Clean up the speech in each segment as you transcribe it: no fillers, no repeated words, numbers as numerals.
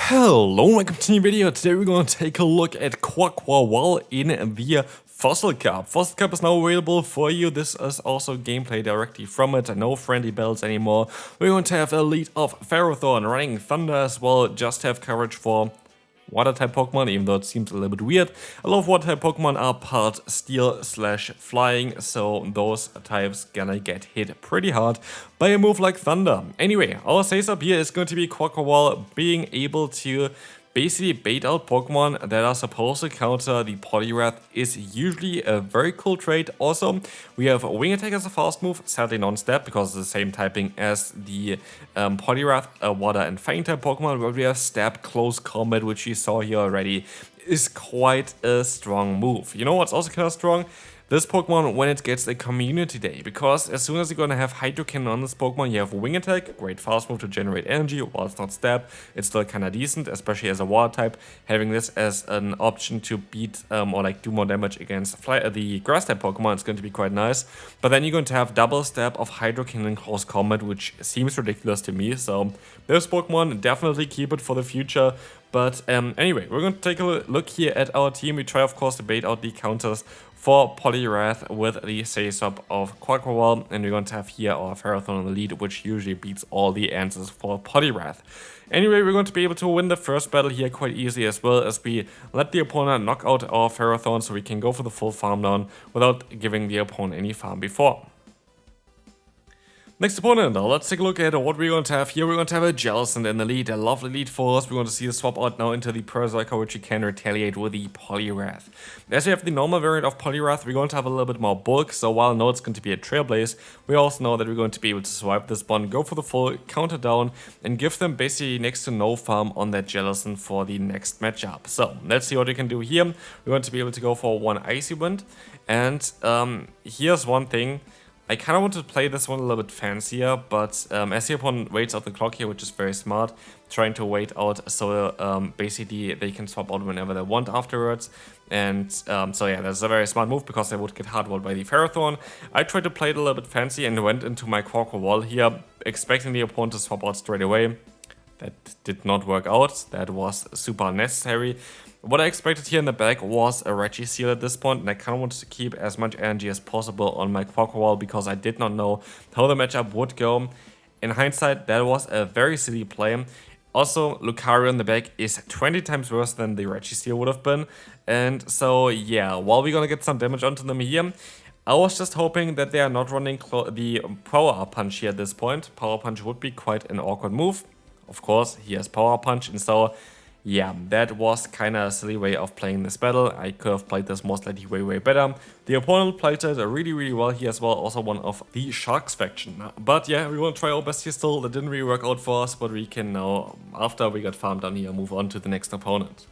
Hello and welcome to a new video. Today we're going to take a look at Quaquaval in the Fossil Cup. Fossil Cup is now available for you. This is also gameplay directly from it. No friendly bells anymore. We're going to have a lead of Ferrothorn running Thunder as well. Just have coverage for water type Pokemon, even though it seems a little bit weird. A lot of water type Pokemon are part steel/flying, so those types gonna get hit pretty hard by a move like Thunder. Anyway, our face up here is going to be Quaquaval being able to basically bait out Pokemon that are supposed to counter the Poliwrath is usually a very cool trait. Also, we have Wing Attack as a fast move, sadly non-step because it's the same typing as the Poliwrath, Water and Fighting type Pokemon, but we have Stab Close Combat, which you saw here already, is quite a strong move. You know what's also kind of strong? This Pokemon when it gets a community day, because as soon as you're gonna have Hydro Cannon on this Pokemon, you have Wing Attack, great fast move to generate energy. While it's not stab, it's still kinda decent, especially as a water type. Having this as an option to beat or like do more damage against the grass type Pokemon is going to be quite nice. But then you're going to have double stab of Hydro Cannon close combat, which seems ridiculous to me. So this Pokemon, definitely keep it for the future. But anyway, we're going to take a look here at our team. We try, of course, to bait out the counters for Poliwrath with the Say-Sub of Quaquaval, and we're going to have here our Ferrothorn on the lead, which usually beats all the answers for Poliwrath. Anyway, we're going to be able to win the first battle here quite easily, as well as we let the opponent knock out our Ferrothorn, so we can go for the full farm down without giving the opponent any farm before. Next opponent, now let's take a look at what we're going to have here. We're going to have a Jellicent in the lead, a lovely lead for us. We're going to see the swap out now into the Berserker, which you can retaliate with the Poliwrath. As we have the normal variant of Poliwrath, we're going to have a little bit more bulk, so while I know it's going to be a Trailblaze, we also know that we're going to be able to swipe this one, go for the full counter down, and give them basically next to no farm on that Jellicent for the next matchup. So let's see what we can do here. We're going to be able to go for one Icy Wind, and here's one thing. I kind of want to play this one a little bit fancier, but as the opponent waits out the clock here, which is very smart, trying to wait out so basically they can swap out whenever they want afterwards. And so yeah, that's a very smart move because they would get hardwalled by the Ferrothorn. I tried to play it a little bit fancy and went into my Quaquaval here, expecting the opponent to swap out straight away. That did not work out. That was super unnecessary. What I expected here in the back was a Regiseal at this point, and I kind of wanted to keep as much energy as possible on my Quaquaval because I did not know how the matchup would go. In hindsight, that was a very silly play. Also, Lucario in the back is 20 times worse than the Regiseal would have been. And so, yeah, while we're gonna get some damage onto them here, I was just hoping that they are not running the Power Punch here at this point. Power Punch would be quite an awkward move. Of course, he has Power Punch, and so yeah, that was kind of a silly way of playing this battle. I could have played this most likely way better. The opponent played it really well here as well, also one of the Sharks faction. But yeah, we want to try our best here still. That didn't really work out for us, but we can now, after we got farmed down here, move on to the next opponent.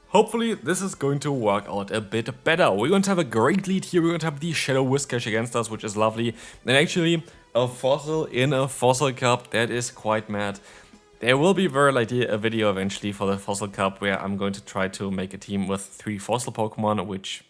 Hopefully this is going to work out a bit better. We're going to have a great lead here. We're going to have the Shadow Whiscash against us, which is lovely. And actually, a Fossil in a Fossil Cup, that is quite mad. There will be very likely a video eventually for the Fossil Cup where I'm going to try to make a team with 3 Fossil Pokemon, which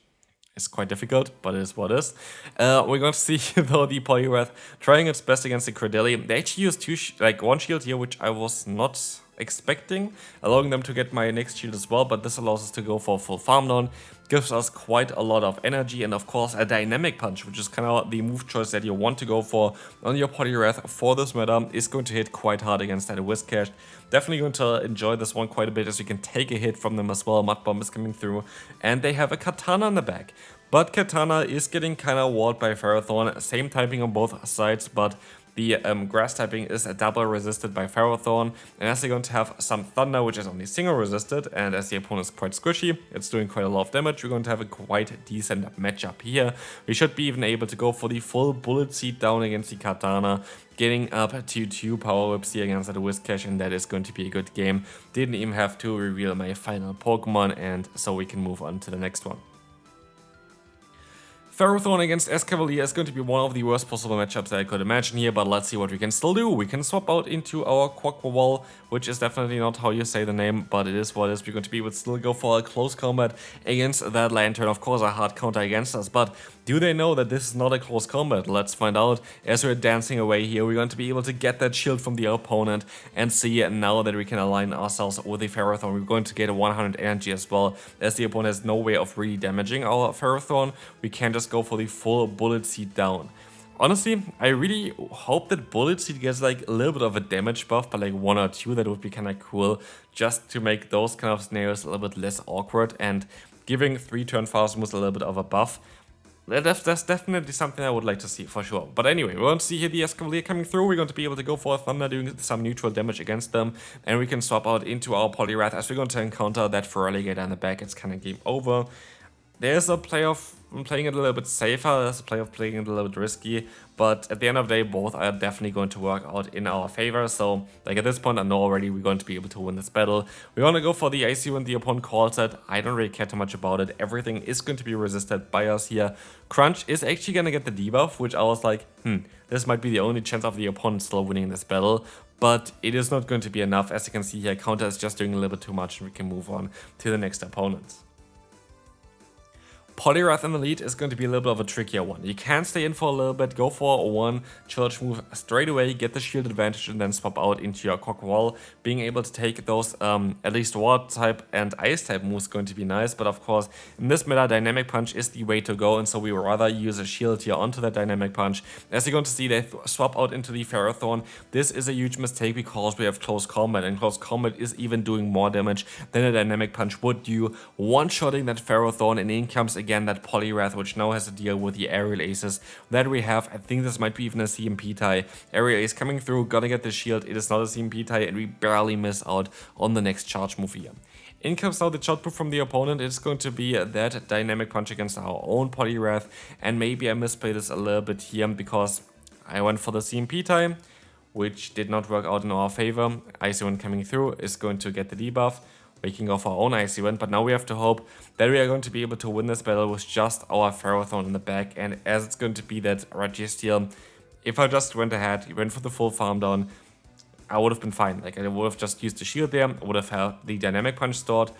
is quite difficult, but it is what it is. We're going to see though the Poliwrath trying its best against the Credilli. They actually used one shield here, which I was not expecting, allowing them to get my next shield as well, but this allows us to go for a full farm down, gives us quite a lot of energy, and of course a dynamic punch, which is kind of the move choice that you want to go for on your Poliwrath for this meta, is going to hit quite hard against that Whiscash. Definitely going to enjoy this one quite a bit, as you can take a hit from them as well. Mud Bomb is coming through, and they have a Katana in the back. But Katana is getting kind of walled by Ferrothorn, same typing on both sides, but the grass typing is a double resisted by Ferrothorn, and as they're going to have some Thunder, which is only single resisted, and as the opponent is quite squishy, it's doing quite a lot of damage, we're going to have a quite decent matchup here. We should be even able to go for the full Bullet Seed down against the Katana, getting up to 2 Power Whips here against the Whiscash, and that is going to be a good game. Didn't even have to reveal my final Pokemon, and so we can move on to the next one. Ferrothorn against Escavalier is going to be one of the worst possible matchups that I could imagine here, but let's see what we can still do. We can swap out into our Quaquaval, which is definitely not how you say the name, but it is what it is. We're going to be able to still go for a close combat against that Lantern. Of course, a hard counter against us, but do they know that this is not a close combat? Let's find out. As we're dancing away here, we're going to be able to get that shield from the opponent and see now that we can align ourselves with the Ferrothorn. We're going to get a 100 energy as well, as the opponent has no way of really damaging our Ferrothorn. We can just go for the full Bullet Seed down. Honestly, I really hope that Bullet Seed gets like a little bit of a damage buff by like 1 or 2. That would be kind of cool, just to make those kind of scenarios a little bit less awkward and giving 3 turn fast moves a little bit of a buff. That's definitely something I would like to see for sure. But anyway, we're going to see here the Escavalier coming through. We're going to be able to go for a Thunder, doing some neutral damage against them. And we can swap out into our Poliwrath as we're going to encounter that Feraligatr in the back. It's kind of game over. There's a play of playing it a little bit safer, there's a play of playing it a little bit risky, but at the end of the day, both are definitely going to work out in our favor. So, like at this point, I know already we're going to be able to win this battle. We're going to go for the IC when the opponent calls it. I don't really care too much about it. Everything is going to be resisted by us here. Crunch is actually going to get the debuff, which I was like, this might be the only chance of the opponent still winning this battle. But it is not going to be enough. As you can see here, counter is just doing a little bit too much and we can move on to the next opponent. Poliwrath in the lead is going to be a little bit of a trickier one. You can stay in for a little bit, go for one charge move straight away, get the shield advantage, and then swap out into your Quaquaval. Being able to take those at least water type and ice type moves is going to be nice, but of course in this meta, Dynamic Punch is the way to go, and so we would rather use a shield here onto that Dynamic Punch. As you're going to see, they swap out into the Ferrothorn. This is a huge mistake because we have close combat, and close combat is even doing more damage than a Dynamic Punch would do. One-shotting that Ferrothorn, and in comes again that Poliwrath, which now has to deal with the aerial aces that we have. I think this might be even a CMP tie. Aerial ace coming through, gonna get the shield. It is not a CMP tie, and we barely miss out on the next charge move here. In comes now the shot move from the opponent. It's going to be that Dynamic Punch against our own Poliwrath, and maybe I misplayed this a little bit here because I went for the CMP tie, which did not work out in our favor. Icy Wind coming through is going to get the debuff. We can go for our own Icy Wind, but now we have to hope that we are going to be able to win this battle with just our Ferrothorn in the back. And as it's going to be that Registeel, if I just went ahead, went for the full farm down, I would have been fine. Like I would have just used the shield there, would have had the Dynamic Punch stored,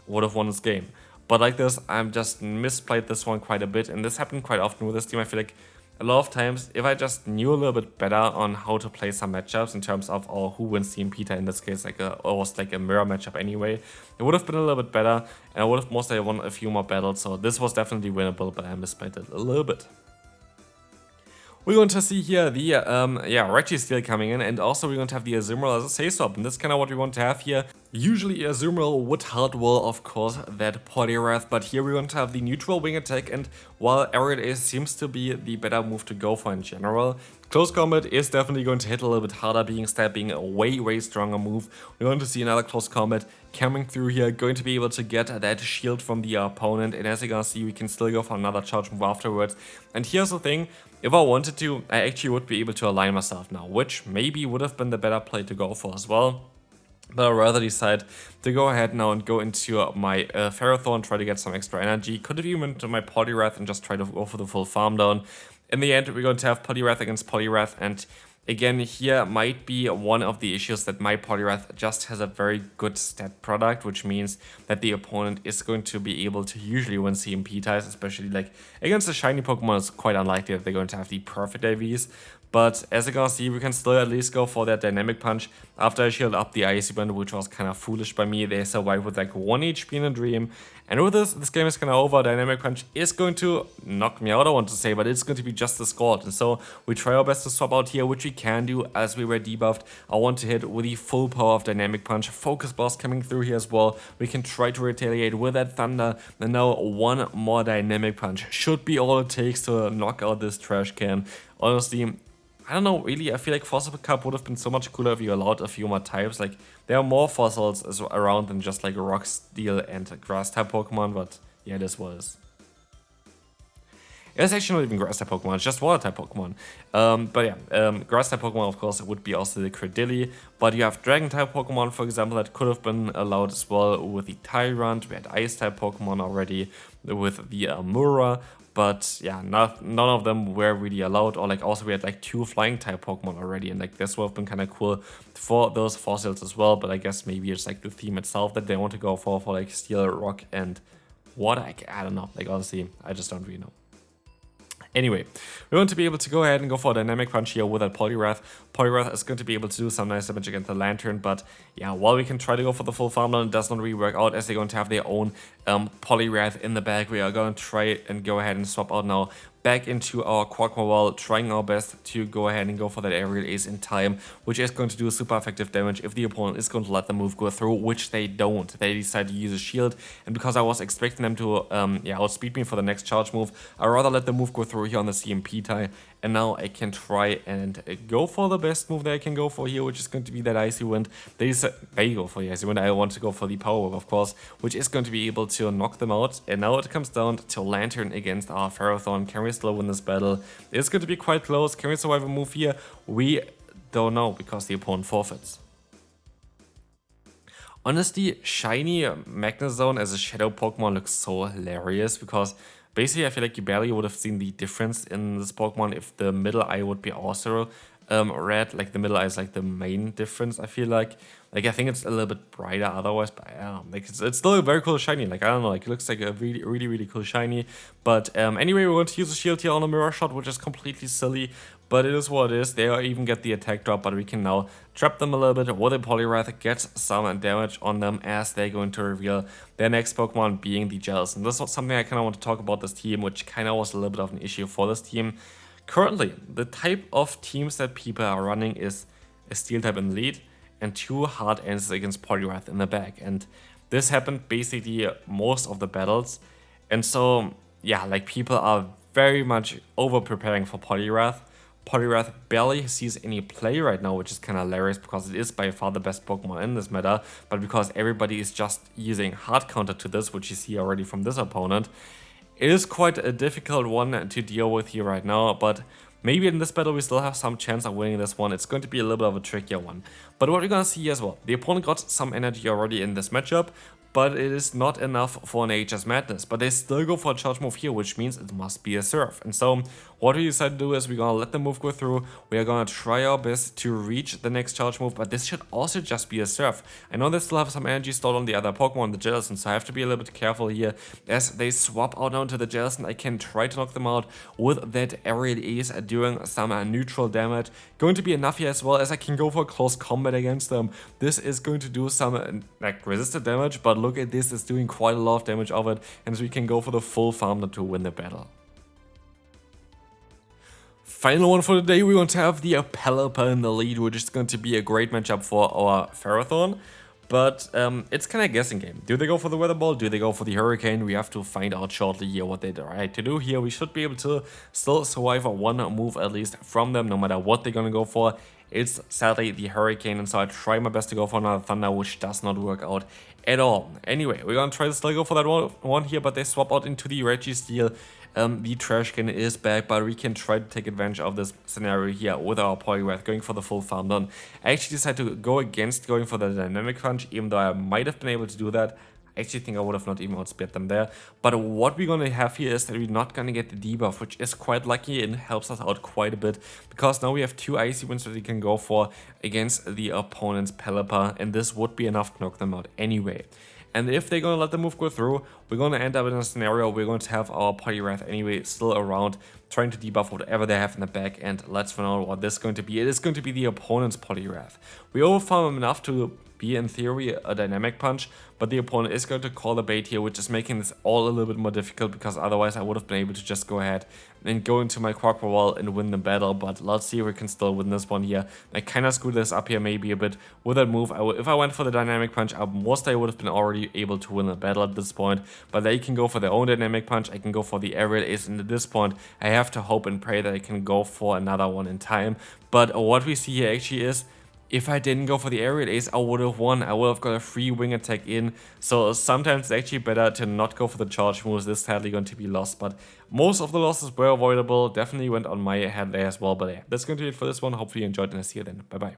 would have won this game. But like this, I've just misplayed this one quite a bit, and this happened quite often with this team. I feel like a lot of times, if I just knew a little bit better on how to play some matchups in terms of who wins Team Peter in this case, like almost like a mirror matchup anyway, it would have been a little bit better, and I would have mostly won a few more battles. So this was definitely winnable, but I misplayed it a little bit. We're going to see here the Registeel coming in, and also we're going to have the Azumarill as a safe swap, and that's kind of what we want to have here. Usually Azumarill would hardwall, of course, that Poliwrath, but here we're going to have the neutral wing attack, and while Aerial Ace seems to be the better move to go for in general, close combat is definitely going to hit a little bit harder, being stab being a way stronger move. We're going to see another close combat coming through here, going to be able to get that shield from the opponent, and as you're gonna see, we can still go for another charge move afterwards. And here's the thing, if I wanted to, I actually would be able to align myself now, which maybe would have been the better play to go for as well. But I'd rather decide to go ahead now and go into my Ferrothorn, try to get some extra energy. Could have even went to my Poliwrath and just try to go for the full farm down. In the end, we're going to have Poliwrath against Poliwrath, and again, here might be one of the issues that my Poliwrath just has a very good stat product, which means that the opponent is going to be able to usually win CMP ties, especially like against the shiny Pokemon. It's quite unlikely that they're going to have the perfect IVs. But as you can see, we can still at least go for that Dynamic Punch after I shield up the Icy Wind, which was kind of foolish by me. They survived with like 1 HP in a dream. And with this game is kind of over. Dynamic Punch is going to knock me out, I want to say, but it's going to be just a squad. And so we try our best to swap out here, which we can do as we were debuffed. I want to hit with the full power of Dynamic Punch. Focus Blast coming through here as well. We can try to retaliate with that Thunder. And now one more Dynamic Punch should be all it takes to knock out this trash can. Honestly, I don't know, really, I feel like Fossil Cup would have been so much cooler if you allowed a few more types. Like, there are more fossils around than just like Rock, Steel, and Grass type Pokemon, but yeah, this was. It's actually not even Grass type Pokemon, it's just Water type Pokemon. But yeah, Grass type Pokemon, of course, would be also the Credilli, but you have Dragon type Pokemon, for example, that could have been allowed as well with the Tyrant. We had Ice type Pokemon already with the Amura. but yeah, none of them were really allowed, or like also we had like 2 flying type Pokemon already, and like this would have been kind of cool for those fossils as well, but I guess maybe it's like the theme itself that they want to go for like Steel, Rock, and Water. I don't know, like honestly, I just don't really know. Anyway, we're going to be able to go ahead and go for a Dynamic Punch here with that Poliwrath. Poliwrath is going to be able to do some nice damage against the Lantern, but yeah, while we can try to go for the full farmland, it does not really work out as they're going to have their own Poliwrath in the back. We are going to try and go ahead and swap out now back into our Quaquaval, trying our best to go ahead and go for that Aerial Ace in time, which is going to do super effective damage if the opponent is going to let the move go through, which they don't. They decide to use a shield, and because I was expecting them to outspeed me for the next charge move, I rather let the move go through here on the CMP tie, and now I can try and go for the best move that I can go for here, which is going to be that Icy Wind. They go for the Icy Wind. I want to go for the Power Whip, of course, which is going to be able to knock them out, and now it comes down to Lantern against our Ferrothorn. Can we still win this battle? It's going to be quite close. Can we survive a move here? We don't know, because the opponent forfeits. Honestly, shiny Magnezone as a shadow Pokemon looks so hilarious, because basically I feel like you barely would have seen the difference in this Pokemon if the middle eye would be also red. Like the middle eye is like the main difference, I feel like. Like I think it's a little bit brighter otherwise, but I don't know, like it's still a very cool shiny. Like I don't know, like it looks like a really cool shiny. But anyway, we're going to use a shield here on a Mirror Shot, which is completely silly, but it is what it is. They even get the attack drop, but we can now trap them a little bit with a Poliwrath, get some damage on them as they're going to reveal their next Pokemon being the Jellicent. This was something I kind of want to talk about this team, which kind of was a little bit of an issue for this team. Currently, the type of teams that people are running is a Steel type in the lead and 2 hard answers against Poliwrath in the back. And this happened basically most of the battles. And so, yeah, like people are very much over preparing for Poliwrath. Poliwrath barely sees any play right now, which is kind of hilarious because it is by far the best Pokemon in this meta. But because everybody is just using hard counter to this, which you see already from this opponent, it is quite a difficult one to deal with here right now, but maybe in this battle we still have some chance of winning this one. It's going to be a little bit of a trickier one. But what we're going to see as well, the opponent got some energy already in this matchup, but it is not enough for an HS Madness. But they still go for a charge move here, which means it must be a Surf. And so what we decide to do is we're going to let the move go through. We are going to try our best to reach the next charge move, but this should also just be a Surf. I know they still have some energy stored on the other Pokemon, the Jellicent, so I have to be a little bit careful here. As they swap out onto the Jellicent, I can try to knock them out with that Aerial Ace doing some neutral damage. Going to be enough here as well, as I can go for close combat against them. This is going to do some like resisted damage, but look at this, it's doing quite a lot of damage of it, and so we can go for the full farmland to win the battle. Final one for the day, we're going to have the Pelipper in the lead, which is going to be a great matchup for our Ferrothorn. But it's kind of a guessing game. Do they go for the Weather Ball? Do they go for the Hurricane? We have to find out shortly here what they decide to do here. We should be able to still survive a one move at least from them, no matter what they're going to go for. It's sadly the Hurricane, and so I try my best to go for another Thunder, which does not work out at all. Anyway, we're going to try to still go for that one here, but they swap out into the Registeel. The Trash Can is back, but we can try to take advantage of this scenario here with our Poliwrath going for the full farm done. I actually decided to go against going for the Dynamic Punch, even though I might have been able to do that. I actually think I would have not even outspeed them there. But what we're going to have here is that we're not going to get the debuff, which is quite lucky and helps us out quite a bit. Because now we have 2 Icy Winds that we can go for against the opponent's Pelipper, and this would be enough to knock them out anyway. And if they're going to let the move go through, we're going to end up in a scenario where we're going to have our Poliwrath anyway still around, trying to debuff whatever they have in the back. And let's find out what this is going to be. It is going to be the opponent's Poliwrath. We overfarm him enough to be, in theory, a Dynamic Punch, but the opponent is going to call the bait here, which is making this all a little bit more difficult, because otherwise I would have been able to just go ahead and go into my Quaquaval and win the battle. But let's see if we can still win this one here. I kind of screwed this up here maybe a bit with that move. If I went for the Dynamic Punch, most I would have been already able to win the battle at this point, but they can go for their own Dynamic Punch. I can go for the Aerial Ace, and at this point I have to hope and pray that I can go for another one in time. But what we see here actually is, if I didn't go for the Aerial Ace, I would have won. I would have got a free wing attack in. So sometimes it's actually better to not go for the charge moves. This is sadly going to be lost, but most of the losses were avoidable. Definitely went on my head there as well. But yeah, that's going to be it for this one. Hopefully you enjoyed, and I'll see you then. Bye bye.